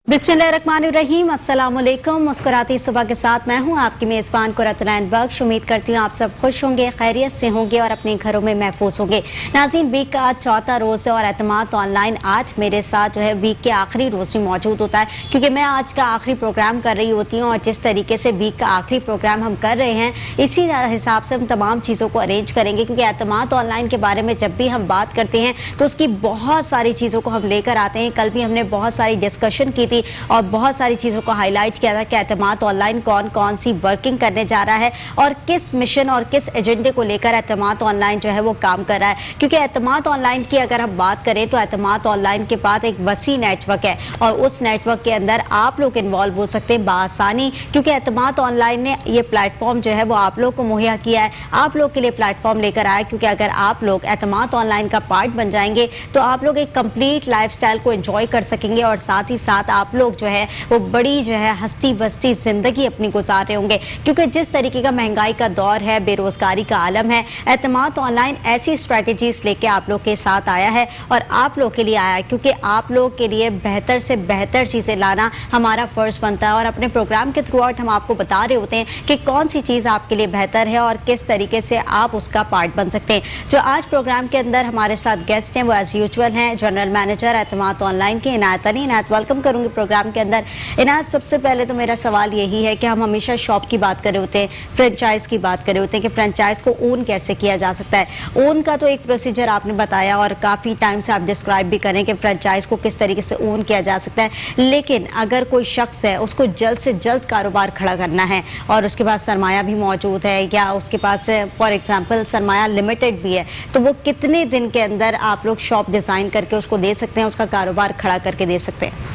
बिस्मिल्लाहिर्रहमानिर्रहीम, अस्सलाम वालेकुम। मुस्कुराती सुबह के साथ मैं हूं आपकी मेज़बान कुरतुनैन बख्श। उम्मीद करती हूं आप सब खुश होंगे, खैरियत से होंगे और अपने घरों में महफूज होंगे। नाज़रीन, वीक का आज चौथा रोज़ है और एतमाद ऑनलाइन आज मेरे साथ जो है वीक के आखिरी रोज़ भी मौजूद होता है, क्योंकि मैं आज का आखिरी प्रोग्राम कर रही होती हूँ और जिस तरीके से वीक का आखिरी प्रोग्राम हम कर रहे हैं इसी हिसाब से हम तमाम चीज़ों को अरेंज करेंगे, क्योंकि एतमाद ऑनलाइन के बारे में जब भी हम बात करते हैं तो उसकी बहुत सारी चीज़ों को हम लेकर आते हैं। कल भी हमने बहुत सारी डिस्कशन की थी और बहुत सारी चीज़ों को हाईलाइट किया था कि एतमाद ऑनलाइन कौन कौन सी वर्किंग करने जा रहा है और किस मिशन और किस एजेंडे को लेकर एतमाद ऑनलाइन जो है वो काम कर रहा है। क्योंकि एतमाद ऑनलाइन की अगर हम बात करें तो एतमाद ऑनलाइन के पास एक वसी नेटवर्क है और उस नेटवर्क के अंदर आप लोग इन्वॉल्व हो सकते हैं बआसानी, क्योंकि एतमाद ऑनलाइन ने ये प्लेटफॉर्म जो है वो आप लोग को मुहैया किया है, आप लोग के लिए प्लेटफॉर्म लेकर आया। क्योंकि अगर आप लोग एतमाद ऑनलाइन का पार्ट बन जाएंगे तो आप लोग एक कंप्लीट लाइफस्टाइल को एंजॉय कर सकेंगे और साथ ही साथ आप लोग जो है वो बड़ी जो है हस्ती बस्ती जिंदगी अपनी गुजार रहे होंगे। क्योंकि जिस तरीके का महंगाई का दौर है, बेरोजगारी का आलम है, एतमाद ऑनलाइन ऐसी स्ट्रेटजीज लेके आप लोग के साथ आया है और आप लोग के लिए आया है, क्योंकि आप लोग के लिए बेहतर से बेहतर चीज़ें लाना हमारा फ़र्ज़ बनता है। और अपने प्रोग्राम के थ्रू आउट हम आपको बता रहे होते हैं कि कौन सी चीज़ आपके लिए बेहतर है और किस तरीके से आप उसका पार्ट बन सकते हैं। जो आज प्रोग्राम के अंदर हमारे साथ गेस्ट हैं वो एज यूजुअल हैं जनरल मैनेजर एतमाद ऑनलाइन के इनायत अली। इनायत, वेलकम करूँगी प्रोग्राम के अंदर। इनायत, सबसे पहले तो मेरा सवाल यही है कि हम हमेशा शॉप की बात कर रहे होते हैं, फ्रेंचाइज की बात कर रहे होते हैं कि फ्रेंचाइज को ओन कैसे किया जा सकता है। ओन का तो एक प्रोसीजर आपने बताया और काफ़ी टाइम से आप डिस्क्राइब भी करें कि फ्रेंचाइज को किस तरीके से ओन किया जा सकता है, लेकिन अगर कोई शख्स है उसको जल्द से जल्द कारोबार खड़ा करना है और उसके पास सरमाया भी मौजूद है या उसके पास फॉर एग्जाम्पल सरमाया लिमिटेड भी है, तो वो कितने दिन के अंदर आप लोग शॉप डिज़ाइन करके उसको दे सकते हैं, उसका कारोबार खड़ा करके दे सकते हैं?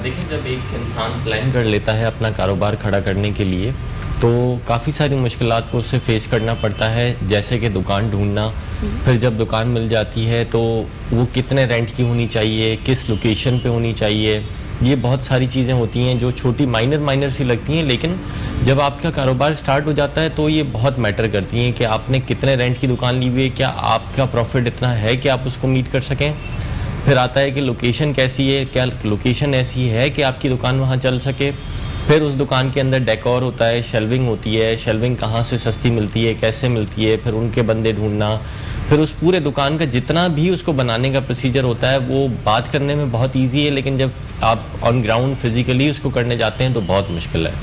देखिए, जब एक इंसान प्लान कर लेता है अपना कारोबार खड़ा करने के लिए तो काफ़ी सारी मुश्किलात को उससे फेस करना पड़ता है, जैसे कि दुकान ढूंढना, फिर जब दुकान मिल जाती है तो वो कितने रेंट की होनी चाहिए, किस लोकेशन पे होनी चाहिए, ये बहुत सारी चीज़ें होती हैं जो छोटी माइनर सी लगती हैं, लेकिन जब आपका कारोबार स्टार्ट हो जाता है तो ये बहुत मैटर करती हैं कि आपने कितने रेंट की दुकान ली हुई है, क्या आपका प्रॉफिट इतना है कि आप उसको मीट कर सकें। फिर आता है कि लोकेशन कैसी है, क्या लोकेशन ऐसी है कि आपकी दुकान वहाँ चल सके। फिर उस दुकान के अंदर डेकोर होता है, शेल्विंग होती है, शेल्विंग कहाँ से सस्ती मिलती है, कैसे मिलती है, फिर उनके बंदे ढूंढना, फिर उस पूरे दुकान का जितना भी उसको बनाने का प्रोसीजर होता है वो बात करने में बहुत इजी है, लेकिन जब आप ऑन ग्राउंड फिजिकली उसको करने जाते हैं तो बहुत मुश्किल है।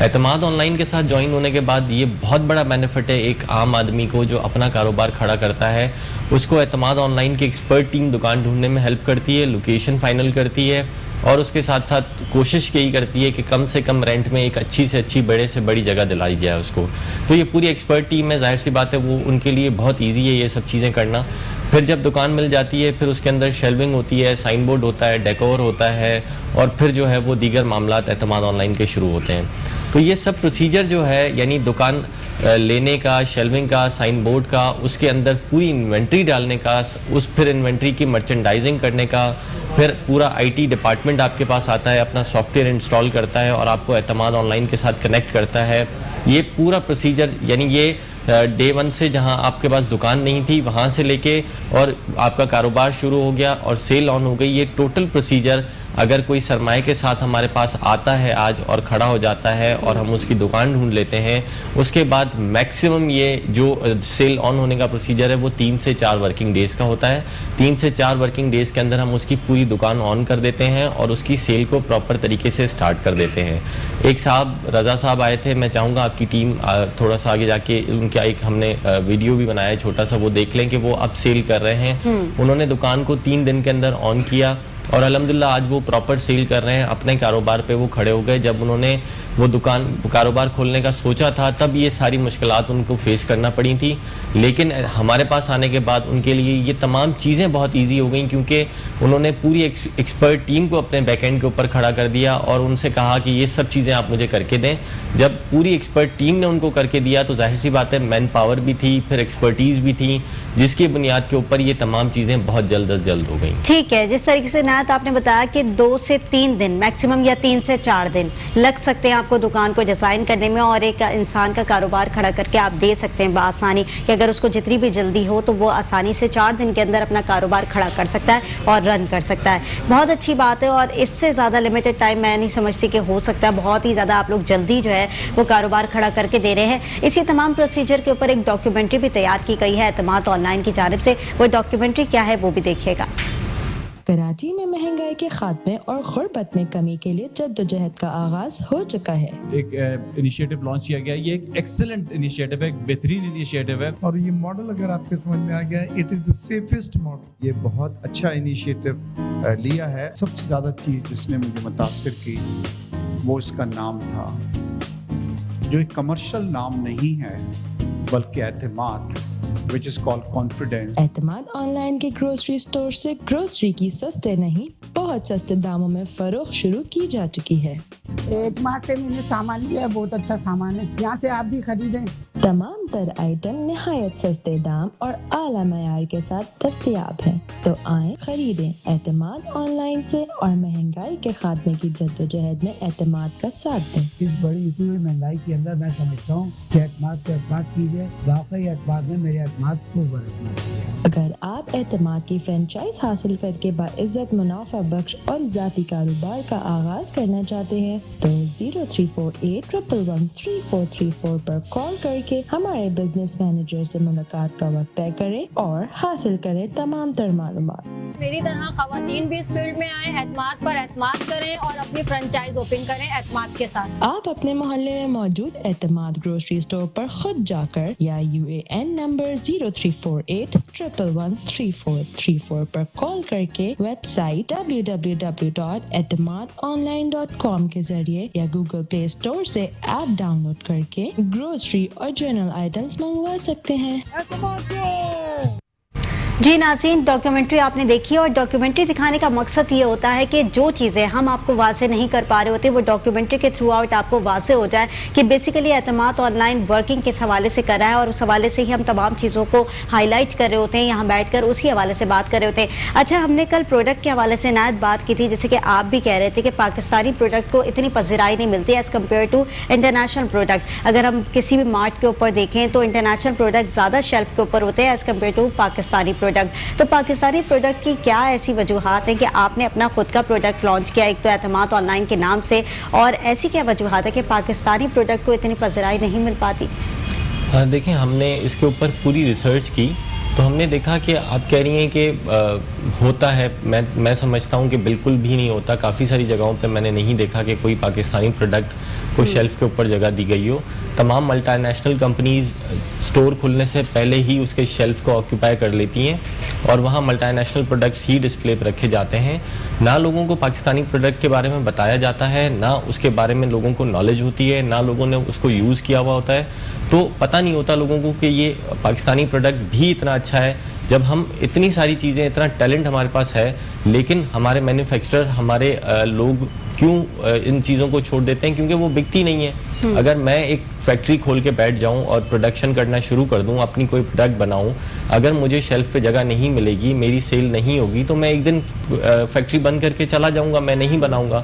एतमाद ऑनलाइन के साथ ज्वाइन होने के बाद ये बहुत बड़ा बेनिफिट है एक आम आदमी को जो अपना कारोबार खड़ा करता है, उसको एतमाद ऑनलाइन की एक्सपर्ट टीम दुकान ढूंढने में हेल्प करती है, लोकेशन फाइनल करती है और उसके साथ साथ कोशिश यही करती है कि कम से कम रेंट में एक अच्छी से अच्छी बड़े से बड़ी जगह दिलाई जाए उसको। तो ये पूरी एक्सपर्ट टीम है, जाहिर सी बात है वो उनके लिए बहुत ईजी है ये सब चीज़ें करना। फिर जब दुकान मिल जाती है फिर उसके अंदर शेल्विंग होती है, साइन बोर्ड होता है, डेकोर होता है और फिर जो है वो दीगर मामलात एतमाद ऑनलाइन के शुरू होते हैं। तो ये सब प्रोसीजर जो है यानी दुकान लेने का, शेल्विंग का, साइन बोर्ड का, उसके अंदर पूरी इन्वेंट्री डालने का, उस फिर इन्वेंट्री की मर्चेंडाइजिंग करने का, फिर पूरा आईटी डिपार्टमेंट आपके पास आता है, अपना सॉफ्टवेयर इंस्टॉल करता है और आपको एतमाद ऑनलाइन के साथ कनेक्ट करता है। ये पूरा प्रोसीजर यानी ये डे वन से जहां आपके पास दुकान नहीं थी वहां से लेके और आपका कारोबार शुरू हो गया और सेल ऑन हो गई, ये टोटल प्रोसीजर अगर कोई सरमाए के साथ हमारे पास आता है आज और खड़ा हो जाता है और हम उसकी दुकान ढूंढ लेते हैं, उसके बाद मैक्सिमम ये जो सेल ऑन होने का प्रोसीजर है वो 3 से 4 वर्किंग डेज़ का होता है। 3 से 4 वर्किंग डेज़ के अंदर हम उसकी पूरी दुकान ऑन कर देते हैं और उसकी सेल को प्रॉपर तरीके से स्टार्ट कर देते हैं। एक साहब रज़ा साहब आए थे, मैं चाहूँगा आपकी टीम थोड़ा सा आगे जाके उनका एक हमने वीडियो भी बनाया है छोटा सा, वो देख लें कि वो अब सेल कर रहे हैं। उन्होंने दुकान को 3 दिन के अंदर ऑन किया और अल्हम्दुलिल्लाह आज वो प्रॉपर सेल कर रहे हैं, अपने कारोबार पे वो खड़े हो गए। जब उन्होंने वो दुकान कारोबार खोलने का सोचा था तब ये सारी मुश्किलात उनको फेस करना पड़ी थी, लेकिन हमारे पास आने के बाद उनके लिए ये तमाम चीज़ें बहुत इजी हो गई, क्योंकि उन्होंने पूरी एक्सपर्ट टीम को अपने बैकएंड के ऊपर खड़ा कर दिया और उनसे कहा कि ये सब चीज़ें आप मुझे करके दें। जब पूरी एक्सपर्ट टीम ने उनको करके दिया तो जाहिर सी बात है मैन पावर भी थी, फिर एक्सपर्टीज़ भी थी, जिसकी बुनियाद के ऊपर ये तमाम चीज़ें बहुत जल्द अज जल्द हो गई। ठीक है, जिस तरीके से इनायत आपने बताया कि 2 से 3 दिन मैक्सिमम या 3 से 4 दिन लग सकते हैं आपको दुकान को डिज़ाइन करने में, और एक इंसान का कारोबार खड़ा करके आप दे सकते हैं बआसानी कि अगर उसको जितनी भी जल्दी हो तो वो आसानी से 4 दिन के अंदर अपना कारोबार खड़ा कर सकता है और रन कर सकता है। बहुत अच्छी बात है, और इससे ज़्यादा लिमिटेड टाइम मैं नहीं समझती कि हो सकता है। बहुत ही ज़्यादा आप लोग जल्दी जो है वो कारोबार खड़ा करके दे रहे हैं। इसी तमाम प्रोसीजर के ऊपर एक डॉक्यूमेंट्री भी तैयार की गई है एतमाद ऑनलाइन की जानिब से। वो डॉक्यूमेंट्री क्या है वो भी देखिएगा। कराची में महंगाई के खात्मे और गुर्बत में कमी के लिए जद्दोजहद का आगाज हो चुका है। एक इनिशिएटिव लॉन्च किया गया, ये एक एक्सीलेंट इनिशिएटिव है, एक बेहतरीन इनिशिएटिव है। और ये मॉडल अगर आपके समझ में आ गया है, it is the safest model. ये बहुत अच्छा इनिशिएटिव लिया है। सबसे ज़्यादा चीज़ जिसने मुझे मुतासिर की वो इसका नाम था, जो एक कमर्शियल नाम नहीं है बल्कि एतमाद, which is called confidence। एतमाद ऑनलाइन के ग्रोसरी स्टोर से ग्रोसरी की सस्ते नहीं बहुत सस्ते दामों में फरोख्त शुरू की जा चुकी है। एतमाद से मैंने सामान लिया है, बहुत अच्छा सामान है, यहाँ से आप भी खरीदें। तमाम तर आइटम निहायत सस्ते दाम और आला मयार के साथ दस्तयाब है, तो आए खरीदें एतमाद ऑनलाइन से और महंगाई के खात्मे की जद्दोजहद में एतमाद का साथ दें। इस बड़ी इतनी हुई महंगाई के अंदर मैं समझता हूँ कि एतमाद पे एतमाद कीजिए। वाकई एतमाद ने मेरे एतमाद को बरकरार किया। अगर आप एतमाद की फ्रेंचाइज हासिल करके बाइज्जत मुनाफा बख्श और जाती कारोबार का आगाज करना चाहते हैं तो 0348113434 पर कॉल करके हमारे बिजनेस मैनेजर से मुलाकात का वक्त तय करें और हासिल करें तमाम तर मालूमात। मेरी तरह खवातीन भी इस फील्ड में आए, एतमाद पर एतमाद करें और अपनी फ्रेंचाइज ओपन करें एतमाद के साथ। आप अपने मोहल्ले में मौजूद एतमाद ग्रोसरी स्टोर पर खुद जाकर या UAN नंबर 0348113434 पर कॉल करके वेबसाइट www.etamadonline.com के जरिए या गूगल प्ले स्टोर से ऐप डाउनलोड करके ग्रोसरी और जनरल आइटम्स मंगवा सकते हैं। जी नाज़रीन, डॉक्यूमेंट्री आपने देखी, और डॉक्यूमेंट्री दिखाने का मकसद ये होता है कि जो चीज़ें हम आपको वाज़े नहीं कर पा रहे होते वो डॉक्यूमेंट्री के थ्रू आउट आपको वाज़े हो जाए कि बेसिकली एतमाद ऑनलाइन वर्किंग किस हवाले से कर रहा है, और उस हवाले से ही हम तमाम चीज़ों को हाईलाइट कर रहे होते हैं, यहाँ बैठकर उसी हवाले से बात कर रहे होते हैं। अच्छा, हमने कल प्रोडक्ट के हवाले से नायत बात की थी, जैसे कि आप भी कह रहे थे कि पाकिस्तानी प्रोडक्ट को इतनी पज़िराई नहीं मिलती as compare to international product. अगर हम किसी भी मार्ट के ऊपर देखें तो इंटरनेशनल प्रोडक्ट ज़्यादा शेल्फ के ऊपर होते हैं as compare to Pakistani product. तो पाकिस्तानी प्रोडक्ट की क्या ऐसी वजूहात हैं कि आपने अपना खुद का प्रोडक्ट लॉन्च किया, एक तो एतमाद ऑनलाइन के नाम से, और ऐसी क्या वजूहात है कि पाकिस्तानी प्रोडक्ट को इतनी पज़िराई नहीं मिल पाती? देखिए, हमने इसके ऊपर पूरी रिसर्च की तो हमने देखा कि आप कह रही हैं कि होता है, मैं समझता हूँ कि बिल्कुल भी नहीं होता। काफ़ी सारी जगहों पे मैंने नहीं देखा कि कोई पाकिस्तानी प्रोडक्ट को शेल्फ के ऊपर जगह दी गई हो। तमाम मल्टीनेशनल कंपनीज स्टोर खुलने से पहले ही उसके शेल्फ को ऑक्यूपाई कर लेती हैं और वहाँ मल्टीनेशनल प्रोडक्ट्स ही डिस्प्ले पर रखे जाते हैं। ना लोगों को पाकिस्तानी प्रोडक्ट के बारे में बताया जाता है, ना उसके बारे में लोगों को नॉलेज होती है, ना लोगों ने उसको यूज़ किया हुआ होता है, तो पता नहीं होता लोगों को कि ये पाकिस्तानी प्रोडक्ट भी इतना अच्छा है। जब हम इतनी सारी चीज़ें, इतना टैलेंट हमारे पास है, लेकिन हमारे मैन्युफैक्चरर, हमारे लोग क्यों इन चीज़ों को छोड़ देते हैं? क्योंकि वो बिकती नहीं है। अगर मैं एक फैक्ट्री खोल के बैठ जाऊं और प्रोडक्शन करना शुरू कर दूं, अपनी कोई प्रोडक्ट बनाऊं, अगर मुझे शेल्फ पे जगह नहीं मिलेगी, मेरी सेल नहीं होगी, तो मैं एक दिन फैक्ट्री बंद करके चला जाऊंगा, मैं नहीं बनाऊंगा।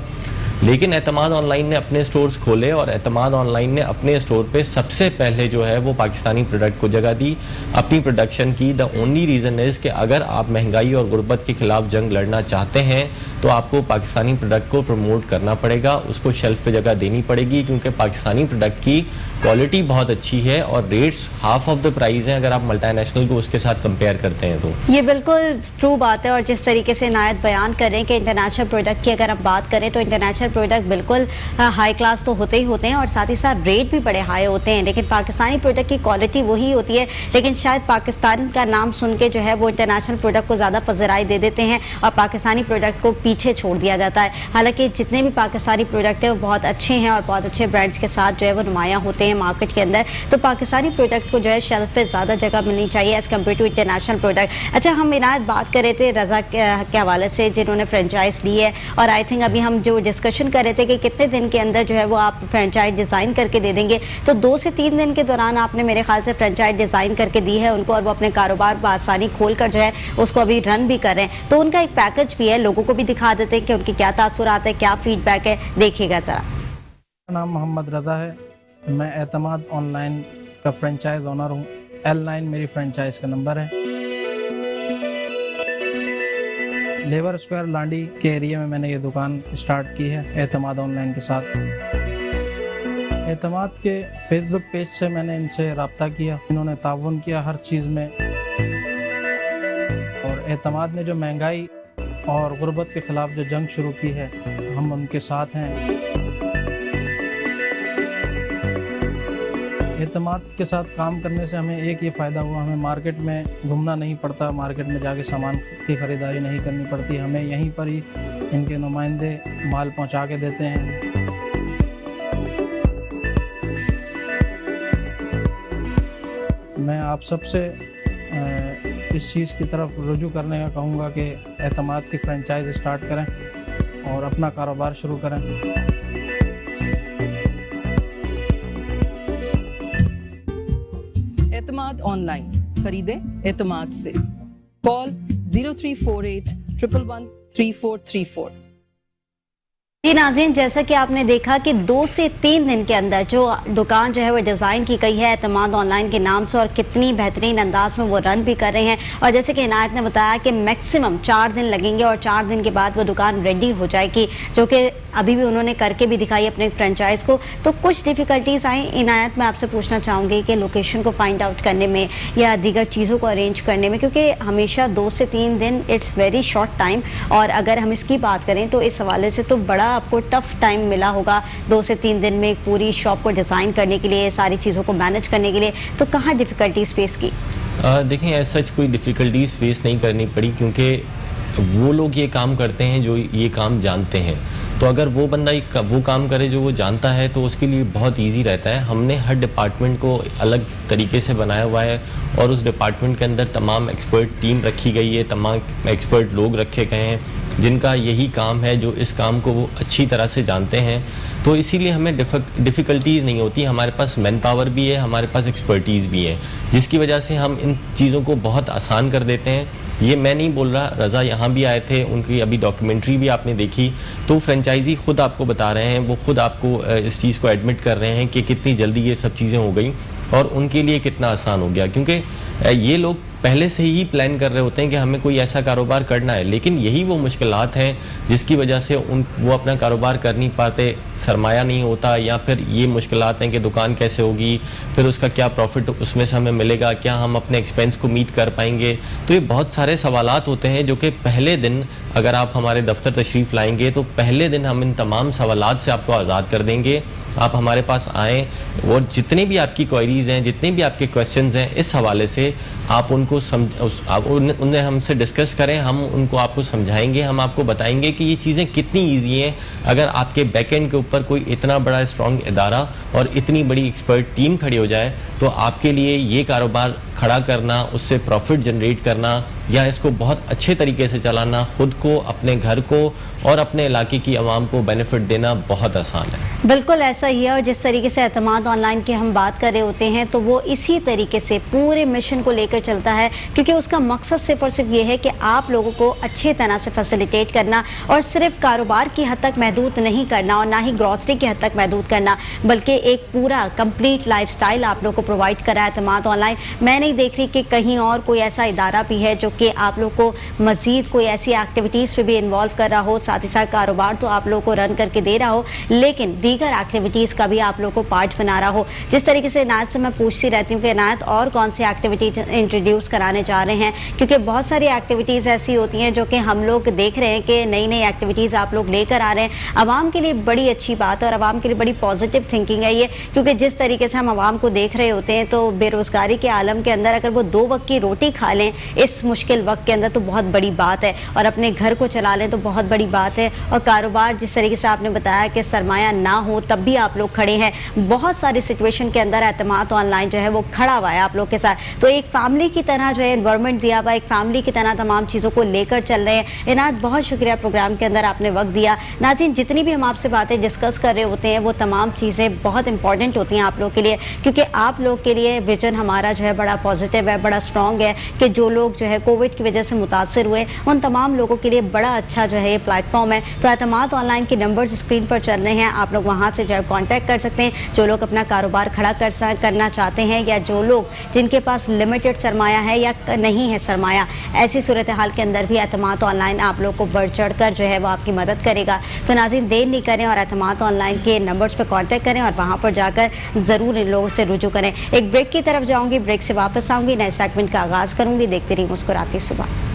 लेकिन एतमाद ऑनलाइन ने अपने स्टोर्स खोले और एतमाद ऑनलाइन ने अपने स्टोर पे सबसे पहले जो है वो पाकिस्तानी प्रोडक्ट को जगह दी, अपनी प्रोडक्शन की। द ओनली रीज़न इज़ कि अगर आप महंगाई और गुर्बत के खिलाफ जंग लड़ना चाहते हैं तो आपको पाकिस्तानी प्रोडक्ट को प्रमोट करना पड़ेगा, उसको शेल्फ पे जगह देनी पड़ेगी, क्योंकि पाकिस्तानी प्रोडक्ट की क्वालिटी बहुत अच्छी है और rates half of the price हैं अगर आप मल्टीनेशनल को उसके साथ कंपेयर करते हैं तो। ये बिल्कुल ट्रू बात है, और जिस तरीके से नायत बयान करें कि इंटरनेशनल प्रोडक्ट की अगर हम बात करें तो इंटरनेशनल प्रोडक्ट बिल्कुल हाई क्लास तो होते ही होते हैं और साथ ही साथ रेट भी बड़े हाई होते हैं, लेकिन पाकिस्तानी प्रोडक्ट की क्वालिटी वही होती है। लेकिन शायद पाकिस्तान का नाम सुन के जो है वो इंटरनेशनल प्रोडक्ट को ज़्यादा पज़िराई दे देते हैं और पाकिस्तानी प्रोडक्ट को पीछे छोड़ दिया जाता है। हालांकि जितने भी पाकिस्तानी प्रोडक्ट हैं वो बहुत अच्छे हैं और बहुत अच्छे ब्रांड्स के साथ जो है वो नुमायाँ होते हैं मार्केट के अंदर। तो पाकिस्तानी प्रोडक्ट को जो है शेल्फ पे ज़्यादा जगह मिलनी चाहिए as compare to international product. अच्छा, हम इनायत बात कर रहे थे रज़ा के हवाले से जिन्होंने फ्रेंचाइज ली है, और आई थिंक अभी हम जो डिस्कशन डिस्कशन कर रहे थे कि कितने दिन के अंदर जो है वो आप फ्रेंचाइज डिज़ाइन करके दे देंगे, तो 2 से 3 दिन के दौरान आपने मेरे ख्याल से फ्रेंचाइज डिज़ाइन करके दी है उनको, और वो अपने कारोबार बआसानी खोल कर जो है उसको अभी रन भी कर रहे हैं। तो उनका एक पैकेज भी है, लोगों को भी दिखा देते हैं कि उनके क्या तासुरात है, क्या फीडबैक है, देखिएगा ज़रा। मेरा नाम मोहम्मद रज़ा है, मैं एतमाद ऑनलाइन का फ्रेंचाइज ओनर हूँ। L9 मेरी फ्रेंचाइज का नंबर है। लेबर स्क्वायर लांडी के एरिया में मैंने ये दुकान स्टार्ट की है एतमाद ऑनलाइन के साथ। एतमाद के फेसबुक पेज से मैंने इनसे रब्ता किया, इन्होंने ताउन किया हर चीज़ में, और एतमाद ने जो महंगाई और गुर्बत के ख़िलाफ़ जो जंग शुरू की है, हम उनके साथ हैं। एतमाद के साथ काम करने से हमें एक ये फ़ायदा हुआ, हमें मार्केट में घूमना नहीं पड़ता, मार्केट में जाके सामान की ख़रीदारी नहीं करनी पड़ती, हमें यहीं पर ही इनके नुमाइंदे माल पहुंचा के देते हैं। मैं आप सबसे इस चीज़ की तरफ रुजू करने का कहूँगा कि एतमाद की फ्रेंचाइज स्टार्ट करें और अपना कारोबार शुरू करें। एतमाद ऑनलाइन, खरीदें एतमाद से। कॉल 0348 111 3434। जी नाज़रीन, जैसा कि आपने देखा कि 2 से 3 दिन के अंदर जो दुकान जो है वो डिज़ाइन की गई है एतमाद ऑनलाइन के नाम से, और कितनी बेहतरीन अंदाज में वो रन भी कर रहे हैं। और जैसे कि इनायत ने बताया कि मैक्सिमम 4 दिन लगेंगे और 4 दिन के बाद वो दुकान रेडी हो जाएगी, जो कि अभी भी उन्होंने करके भी दिखाई अपने फ्रेंचाइज को। तो कुछ डिफ़िकल्टीज़ आई। इनायत, मैं आपसे पूछना चाहूँगी कि लोकेशन को फाइंड आउट करने में या दीगर चीज़ों को अरेंज करने में, क्योंकि हमेशा 2 से 3 दिन इट्स वेरी शॉर्ट टाइम, और अगर हम इसकी बात करें तो इस हवाले से तो बड़ा आपको टफ टाइम मिला होगा 2 से 3 दिन में एक पूरी शॉप को डिज़ाइन करने के लिए, सारी चीज़ों को मैनेज करने के लिए। तो कहाँ डिफ़िकल्टीज़ फेस की? देखें, ऐसा सच कोई डिफ़िकल्टीज़ फेस नहीं करनी पड़ी, क्योंकि वो लोग ये काम करते हैं जो ये काम जानते हैं। तो अगर वो बंदा वो काम करे जो वो जानता है तो उसके लिए बहुत इजी रहता है। हमने हर डिपार्टमेंट को अलग तरीके से बनाया हुआ है, और उस डिपार्टमेंट के अंदर तमाम एक्सपर्ट टीम रखी गई है, तमाम एक्सपर्ट लोग रखे गए हैं जिनका यही काम है, जो इस काम को वो अच्छी तरह से जानते हैं। तो इसीलिए हमें डिफ़िकल्टीज़ नहीं होती। हमारे पास मैन पावर भी है, हमारे पास एक्सपर्टीज़ भी है, जिसकी वजह से हम इन चीज़ों को बहुत आसान कर देते हैं। ये मैं नहीं बोल रहा, रज़ा यहाँ भी आए थे, उनकी अभी डॉक्यूमेंट्री भी आपने देखी, तो फ्रेंचाइजी ख़ुद आपको बता रहे हैं, वो ख़ुद आपको इस चीज़ को एडमिट कर रहे हैं कि कितनी जल्दी ये सब चीज़ें हो गई और उनके लिए कितना आसान हो गया, क्योंकि ये लोग पहले से ही प्लान कर रहे होते हैं कि हमें कोई ऐसा कारोबार करना है, लेकिन यही वो मुश्किलात हैं जिसकी वजह से वो अपना कारोबार कर नहीं पाते, सरमाया नहीं होता, या फिर ये मुश्किलात हैं कि दुकान कैसे होगी, फिर उसका क्या प्रॉफिट उसमें से हमें मिलेगा, क्या हम अपने एक्सपेंस को मीट कर पाएंगे। तो ये बहुत सारे सवालात होते हैं जो कि पहले दिन अगर आप हमारे दफ्तर तशरीफ़ लाएंगे तो पहले दिन हम इन तमाम सवालात से आपको आज़ाद कर देंगे। आप हमारे पास आएँ और जितने भी आपकी क्वेरीज़ हैं, जितने भी आपके क्वेश्चंस हैं, इस हवाले से आप उनको उन्हें हमसे डिस्कस करें, हम उनको आपको समझाएंगे, हम आपको बताएंगे कि ये चीज़ें कितनी ईजी हैं। अगर आपके बैक एंड के ऊपर कोई इतना बड़ा स्ट्रॉन्ग इदारा और इतनी बड़ी एक्सपर्ट टीम खड़ी हो जाए तो आपके लिए ये कारोबार खड़ा करना, उससे प्रॉफिट जनरेट करना या इसको बहुत अच्छे तरीके से चलाना, ख़ुद को, अपने घर को और अपने इलाके की आवाम को बेनिफिट देना बहुत आसान है। बिल्कुल ऐसा ही है, और जिस तरीके से एतमाद ऑनलाइन की हम बात कर रहे होते हैं तो वो इसी तरीके से पूरे मिशन को लेकर चलता है, क्योंकि उसका मकसद सिर्फ और सिर्फ ये है कि आप लोगों को अच्छे तरह से फैसिलिटेट करना, और सिर्फ कारोबार की हद तक महदूद नहीं करना और ना ही ग्रॉसरी की हद तक महदूद करना, बल्कि एक पूरा कंप्लीट लाइफस्टाइल आप लोगों को प्रोवाइड करा एतमाद ऑनलाइन। मैं नहीं देख रही कि कहीं और कोई ऐसा इदारा भी है जो कि आप लोग को मज़ीद कोई ऐसी एक्टिविटीज़ पे भी इन्वॉल्व कर रहा हो, साथ ही साथ कारोबार तो आप लोगों को रन करके दे रहा हो, लेकिन दीगर एक्टिविटीज़ का भी आप लोगों को पार्ट बना रहा हो। जिस तरीके से इनायत से मैं पूछती रहती हूँ कि इनायत और कौन सी एक्टिविटीज इंट्रोड्यूस कराने जा रहे हैं, क्योंकि बहुत सारी एक्टिविटीज़ ऐसी होती हैं जो कि हम लोग देख रहे हैं कि नई नई एक्टिविटीज़ आप लोग लेकर आ रहे हैं। आवाम के लिए बड़ी अच्छी बात है और आवाम के लिए बड़ी पॉजिटिव थिंकिंग है ये, क्योंकि जिस तरीके से हम आवाम को देख रहे होते हैं तो बेरोज़गारी के आलम के अंदर अगर वो 2 वक्त की रोटी खा लें इस मुश्किल वक्त के अंदर तो बहुत बड़ी बात है, और अपने घर को चला लें तो बहुत बड़ी बात है। और कारोबार जिस तरीके से आपने बताया कि सरमाया ना हो तब भी आप लोग खड़े हैं, बहुत सारी सिचुएशन के अंदर एतमाद ऑनलाइन जो है वो खड़ा हुआ है आप लोग के साथ। तो एक फैमिली फैमिली की तरह जो है एनवायरनमेंट दिया हुआ, एक फैमिली की तरह तमाम चीज़ों को लेकर चल रहे हैं। इनायत, बहुत शुक्रिया प्रोग्राम के अंदर आपने वक्त दिया। नाज़रीन, जितनी भी हम आपसे बातें डिस्कस कर रहे होते हैं वो तमाम चीज़ें बहुत इंपॉर्टेंट होती हैं आप लोग के लिए, क्योंकि आप लोग के लिए विजन हमारा जो है बड़ा पॉजिटिव है, बड़ा स्ट्रॉन्ग है कि जो लोग जो है कोविड की वजह से मुतासर हुए उन तमाम लोगों के लिए बड़ा अच्छा जो है ये प्लेटफॉर्म है। तो एतमाद ऑनलाइन के नंबर्स स्क्रीन पर चल रहे हैं, आप लोग वहाँ से जो है कॉन्टैक्ट कर सकते हैं। जो लोग अपना कारोबार खड़ा करना चाहते हैं या जो लोग जिनके पास लिमिटेड सरमाया है या नहीं है सरमाया, ऐसी सूरत हाल के अंदर भी एतमाद ऑनलाइन आप लोग को बढ़ चढ़ कर जो है वो आपकी मदद करेगा। तो नाज़रीन, देर नहीं करें और एतमाद ऑनलाइन के नंबर्स पर कांटेक्ट करें और वहाँ पर जाकर ज़रूर इन लोगों से रुजू करें। एक ब्रेक की तरफ जाऊँगी, ब्रेक से वापस आऊँगी, नए सेगमेंट का आगाज़ करूँगी। देखते रहिए मुस्कुराती सुबह।